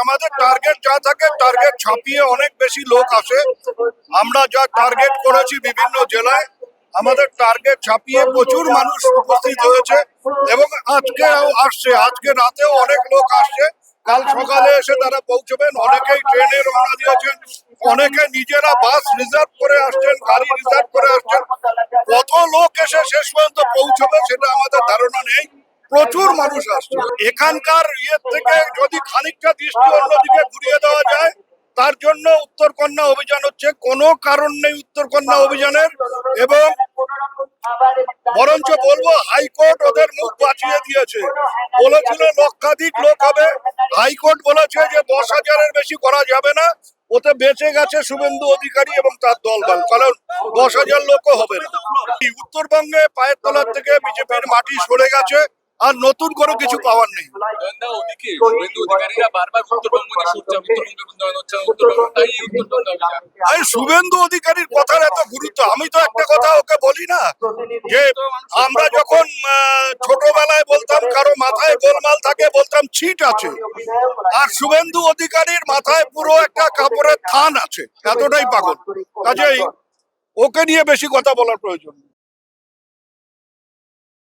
আমাদের টার্গেট যা থাকে টার্গেট ছাপিয়ে অনেক বেশি লোক আসে। আমরা যা টার্গেট করেছি বিভিন্ন জেলায় আমাদের টার্গেট ছাপিয়ে প্রচুর মানুষ উপস্থিত হয়েছে এবং আজকেও আসছে, আজকে রাতেও অনেক লোক আসছে। কাল সকালে এসে তারা পৌঁছবেন। অনেকেই ট্রেনে রওনা দিয়েছেন, অনেকে নিজেরা বাস রিজার্ভ করে আসছেন, গাড়ি রিজার্ভ করে আসছেন। কত লোক এসে শেষ পর্যন্ত পৌঁছবে সেটা আমাদের ধারণা নেই। প্রচুর মানুষ আসছে। এখানকার থেকে যদি খানিকটা দৃষ্টি অন্যদিকে ঘুরিয়ে দেওয়া যায়, তার জন্য উত্তরকন্যা অভিযান হচ্ছে। কোনো কারণ নেই উত্তরকন্যা অভিযানের, এবং বরঞ্চ বলবো হাইকোর্ট ওদের মুখ বাঁচিয়ে দিয়েছে। বলেছিল লক্ষাধিক লোক হবে, হাইকোর্ট বলেছে যে 10,000-এর বেশি করা যাবে না। ওতে বেঁচে গেছে শুভেন্দু অধিকারী এবং তার দলবল, কারণ 10,000 লোকও হবে না। উত্তরবঙ্গে পায়ের তলার থেকে বিজেপির মাটি সরে গেছে, আর নতুন কোনো কিছু পাওয়ার নেই। শুভেন্দু অধিকারীর কথার এত গুরুত্ব, আমি তো একটা কথা ওকে বলি না যে আমরা যখন ছোটবেলায় বলতাম কারো মাথায় গোলমাল থাকে বলতাম ছিট আছে, আর শুভেন্দু অধিকারীর মাথায় পুরো একটা কাপড়ের থান আছে, এতটাই পাগল। কাজেই ওকে নিয়ে বেশি কথা বলার প্রয়োজন।